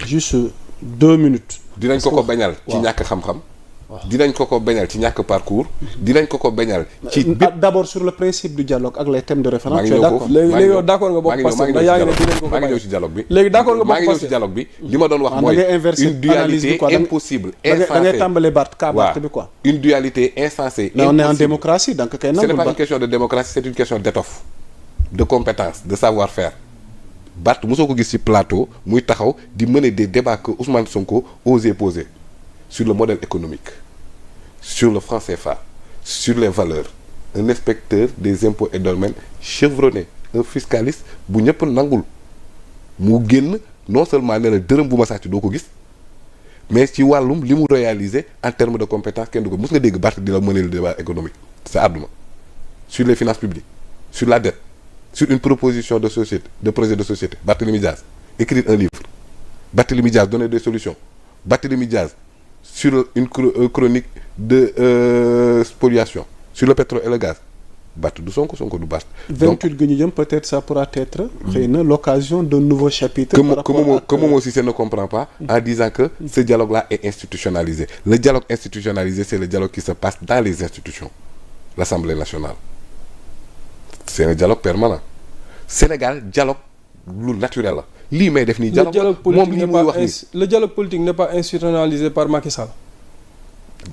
juste 2 minutes. dinañ ko bañal ci ñàkk xam-xam. dinañ ko bañal ci ñàkk parcours. dinañ ko bañal ci d'abord sur le principe du dialogue ak les thèmes de référence. léegi yow d'accord nga bokk parce que yaa ngi ne dinañ ko maa ngi ñëw ci dialogue bi. léegi d'accord nga bokk maa ngi ñëw ci dialogue bi. li ma doon wax mooy une dualité impossible. insensée da ngay tàmbale Barth bi quoi. une dualité insensée. mais on est en démocratie donc kay ce n'est pas une question de démocratie c'est une question d'étoffe, de compétence, de savoir-faire. Barth mosoo ko gis ci plateau muy taxaw di mener des débats que Ousmane Sonko osait poser sur le modèle économique, sur le franc CFA, sur les valeurs. Un inspecteur des impôts et domaines chevronné, un fiscaliste bu ñëpp nangul mu génn non seulement ne la dërëm bu ma sàcc doo ko gis mais ci wàllum li mu réaliser en termes de compétence kenn du ko mos nga dégg Barth di la mener le débat économique sa àdduna sur les finances publiques, sur la dette, sur une proposition de société, de projet de société. Barthélémy Diaz écrire un livre, Barthélémy Diaz donner des solutions, Barthélémy Diaz sur une chronique de spoliation sur le pétrole et le gaz. Barth du Sonko du Barth. 28 gi ñu jëm peut-être ça pourra être xëy na l'occasion d'un nouveau chapitre. Que Momo Cissé ne comprend pas en disant que ce dialogue-là est institutionnalisé. Le dialogue institutionnalisé, c'est le dialogue qui se passe dans les institutions. L'Assemblée nationale. C'est un dialogue permanent. Sénégal dialogue lu naturel la lii may def nii dialogue moom lii muy wax nii le dialogue politique n'est pas institutionnalisé par Macky Sall.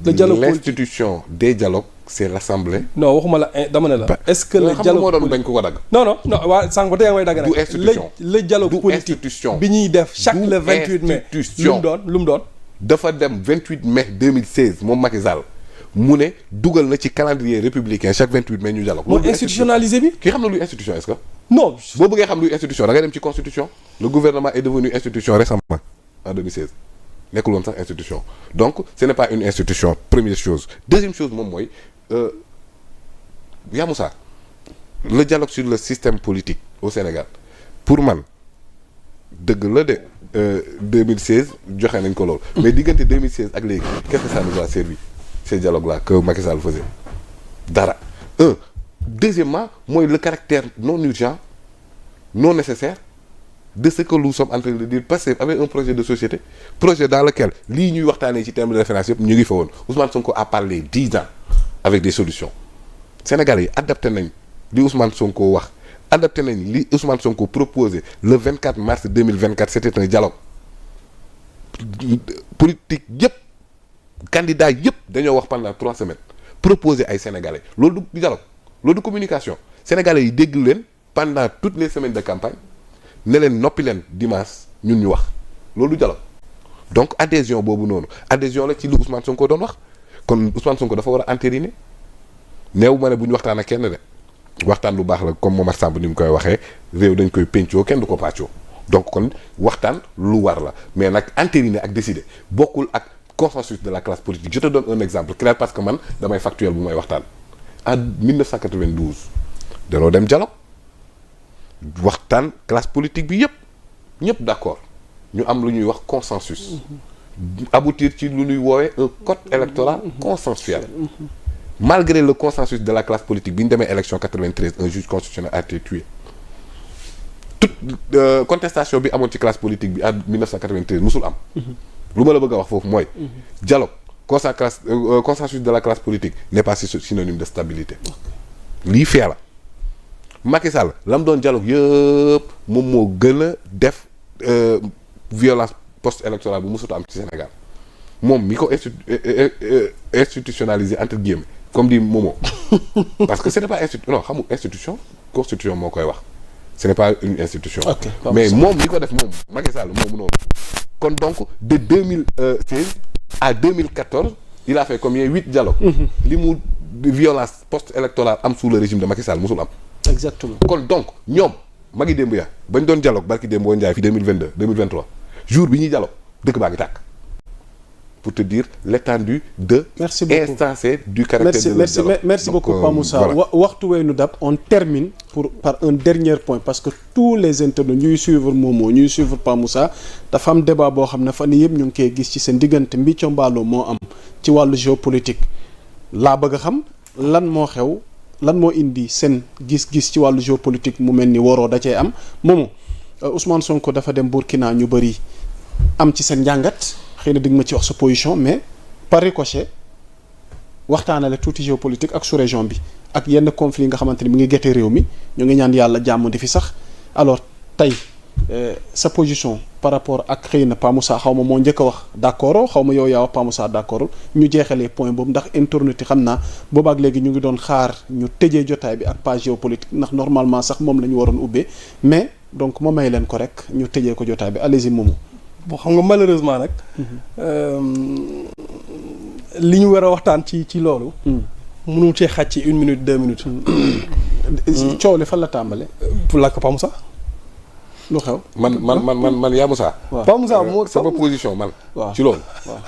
L'institution des dialogues c'est l'Assemblée. non waxuma la dama ne la. est-ce que le dialogue moo doon bañ ko dagg. non waa sànq ba tey yaa ngi may dagg du institution le dialogue politique bi ñuy def chaque le 28 mai. lu mu doon. dafa dem 28 mai 2016 moom Macky Sall mu ne dugal na ci calendrier républicain chaque 28 mai ñu dialogue. mooy institutionnalisé bi. ki xam na luy institution est-ce que. non boo bëggee xam luy institution da ngay dem ci constitution. le gouvernement est devenu institution récemment en 2016 nekkul woon sax institution donc ce n'est pas une institution première chose. Deuxième chose moom mooy Yamoussa le dialogue sur le système politique au Sénégal pour man dëgg la de 2016 joxe nañ ko lool. mais diggante 2016 ak léegi qu'est-ce que ça nous a servi ces dialogues-là que Macky Sall faisait dara. Deuxièmement mooy le caractère non urgent non nécessaire de ce que nous sommes en train de dire parce que avec un projet de société projet dans lequel lii ñuy waxtaanee ci terme de référence yëpp ñu ngi fa woon Ousmane Sonko a parlé 10 ans avec des solutions. Sénégalais yi adapté nañ li Ousmane Sonko wax adapté nañ li Ousmane Sonko proposé le 24 mars 2024 c'était un dialogue politique yëpp candidat yëpp dañoo wax pendant 3 semaines proposer ay Sénégalais loolu du dialogue loolu du communication Sénégalais yi dégg leen pendant toutes les semaines de campagne ne leen noppi leen dimanche ñun ñu wax loolu du dialogue donc adhésion boobu noonu adhésion la ci lu Ousmane Sonko doon wax kon Ousmane Sonko dafa war a entériner néew ma ne bu ñu waxtaan ak kenn de waxtaan lu baax la comme Momar Samb ni mu koy waxee réew dañ koy pencoo kenn du ko pàccoo donc kon waxtaan lu war la mais nag entériner ak décider bokkul ak consensus de la classe politique. Je te donne un exemple clair parce que man damay factuel bu may waxtaan en 1992 danoo dem dialogue waxtaan classe politique bi ñëpp d'accord ñu am lu ñuy wax consensus aboutir ci lu ñuy woowee un code électoral consensuel. Malgré le consensus de la classe politique bi ñu demee élection 93 un juge constitutionnel a été tué toute contestation bi amoon ci classe politique bi en 1993 musul am. lu ma la bëgg a wax foofu mooy. dialogue consensus de la classe politique n'est pas synonyme de stabilité. lii fee la Macky Sall la mu doon dialogue yëpp moom moo gën a def violence post-électorale bu musut am ci Sénégal moom mi ko institutionnalisé entre guillemets comme dit Momo parce que ce n'est pas institution constitution moo koy wax ce n'est pas une institution. mais moom mi ko def moom Macky Sall moomu noonu. kon donc de 2016 à 2014 il a fait combien 8 dialogues. li mu violence post-électorale am sous le régime de Macky Sall musul am. exactement kon donc ñoom magi démb ya bañ doon dialogue barki démb boo Ndiaye fi 2022 2023 jour bi ñuy dialogue dëkk baa ngi tàkk pour te dire l'étendue de. merci beaucoup insensé du caractère de le dialogue. merci beaucoup Pa Moussa waxtu wey nu dab on termine par un dernier point parce que tous les internautes ñuy suivre Momo ñuy suivre Pa Moussa dafa am débat boo xam ne fan yii yëpp ñu ngi koy gis ci seen diggante mbicco mbaaloo moo am ci wàllu géopolitique laa bëgg a xam lan moo xew lan moo indi seen gis-gis ci wàllu géopolitique mu mel ni waroo da cee am Momo Ousmane Sonko dafa dem Burkina ñu bëri am ci seen njàngat xëy na di nga ma ci wax sa position mais par ricochet waxtaanale tuuti géopolitique ak sous-région bi ak yenn conflit yi nga xamante ni mi ngi gete réew mi ñu ngi ñaan yàlla jàmm di fi sax alors tey sa position par rapport ak xëy na Pa Moussa xaw ma moo njëkk a wax d'accord xaw ma yow yaa wax Pa Moussa d'accord ñu jeexalee point boobu ndax internet yi xam naa boobaak léegi ñu ngi doon xaar ñu tëjee jotaay bi ak page géopolitique ndax normalement sax moom la ñu waroon ubbee mais donc ma may leen ko rek ñu tëjee ko jotaay bi allez-y Momo. bon xam nga malheureusement nag li ñu war a waxtaan ci loolu. mënul cee xaj ci 1 minute 2 minutes. coow li fan la tàmbale. pour làkk Pa Moussa. lu xew man yaa Moussa. waaw Pa Moussa moo sama position man. waaw ci loolu.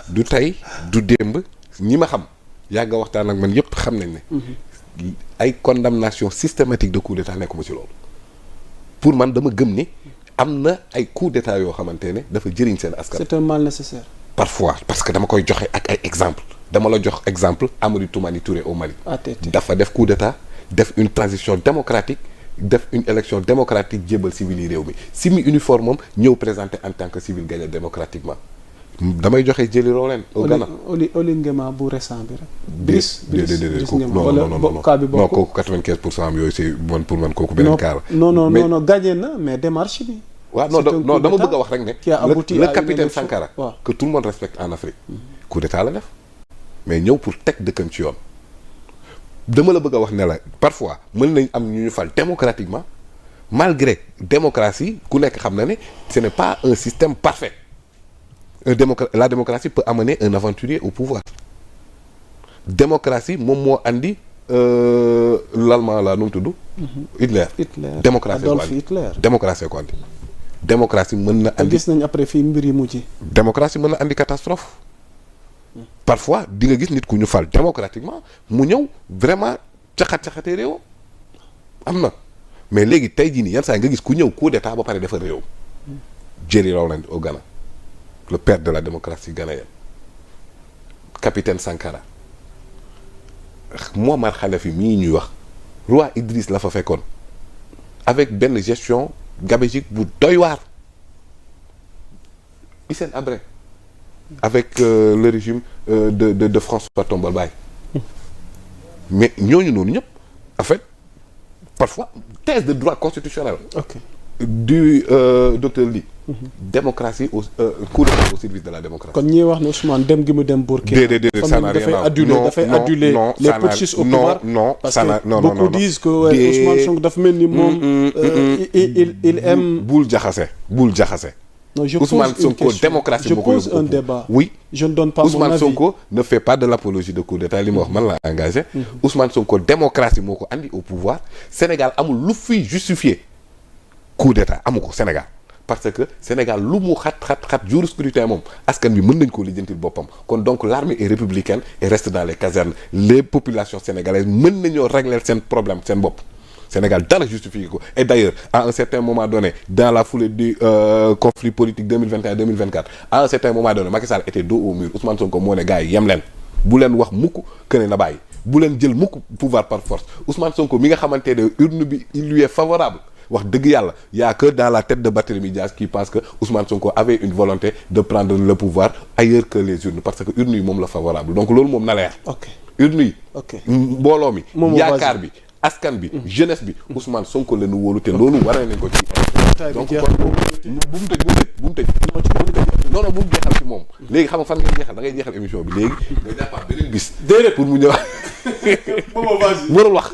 du tey du démb ñi ma xam yàgg a waxtaan ak man yëpp xam nañ ne. ay condamnation systématique de coup d'état nekkuma ci loolu. pour man dama gëm ni am na ay coup d'état yoo xamante ne dafa jëriñ seen askan. c'est un mal nécessaire. parfois parce que dama koy joxe ak ay exemple dama la jox exemple Amadou Toumani Touré au Mali. dafa def coup d'état def une transition démocratique def une élection démocratique jébal civil yi réew mi si mi uniforme am ñëw présenté en tant que civil gagné démocratiquement damay joxe jëli Rowland au Ghana. Oli Nguema bu récent bi rek. Brice non cas bi bokk kooku 95% am yooyu c'est bon pour man kooku beneen cas la. non gagné na mais démarche bi. waaw non dama bëgg a wax rek ne. qui a abouti le capitaine Sankara. que tout le monde respecte en Afrique. coup d'état la def mais ñëw pour teg dëkkam ci yoon. dama la bëgg a wax ne la parfois mën nañ am ñu fal démocratiquement malgré démocratie ku nekk xam na ne ce n'est pas un système parfait. La démocratie peut amener un aventurier au pouvoir. Démocratie moom moo andi l'allemand la nu mu tudd. Hitler. Démocratie ko andi. Démocratie mën na andi. gis nañ après fii mbir yi mujj. démocratie mën na andi catastrophe. parfois di nga gis nit ku ñu fal démocratiquement mu ñëw vraiment caxatee réew am na mais léegi tey jii nii yan saa nga gis ku ñëw coup d'état ba pare defar réew. Jerry Rowland au Ghana. le père de la démocratie ghanéenne capitaine Sankara Mouammar Kadhafi mii ñuy wax roi Idriss la fa fekkoon avec benn gestion gabégique bu doy waar Hissène Habré avec le régime de François Tombal Baye mais ñooñu noonu ñëpp en fait parfois thèse de droit constitutionnel du docteur Ly démocratie au coup d'état au service de la démocratie. kon ñi wax ne Ousmane dem gi mu dem Burkina. déedéet ça n'a rien à voir dafay aduler les putschistes au pouvoir. parce que beaucoup disent que Ousmane Sonko dafa mel ni moom. il aime. bul jaxase. non je Ousmane pose une Sonko question. démocratie je moo ko pose yóbbu un débat. oui je ne donne pas mon Ousmane avis. Sonko ne fait pas de l'apologie de coup d'état li ma wax man la engagé. Ousmane Sonko démocratie moo ko andi au pouvoir Sénégal amul lu fiy justifier coup d'état amu ko Sénégal. parce que Sénégal lu mu xat jour scrutin moom askan bi mën nañ koo lijjantil boppam kon donc l'armée est républicaine et reste dans les casernes les populations sénégalaises mën nañoo régler seen problème seen bopp Sénégal dara justifié ko et d'ailleurs à un certain moment donné dans la foulée du conflit politique 2021-2024 à un certain moment donné Macky Sall était dos au mur Ousmane Sonko moo ne gars yi yem leen bu leen wax mukk que ne na bàyyi bu leen jël mukk pouvoir par force Ousmane Sonko mi nga xamante ne urne bi il lui est favorable wax dëgg yàlla y a que dans la tête de Barthélémy Dias qui pense que Ousmane Sonko avait une volonté de prendre le pouvoir ailleurs que les urnes parce que urne yi moom la favorable donc loolu moom na leer. ok urne yi. ok mbooloo mi. moom yaakaar bi askan bi. jeunesse bi Ousmane Sonko la ñu wóolu te loolu waree nañ ko ci. donc kon bu mu tëj. non bu mu jeexal ci moom. léegi xam nga fan nga jeexal da ngay jeexal émission bi léegi nga jàppaat beneen bis. déedéet pour mu ñëwaat. warul wax.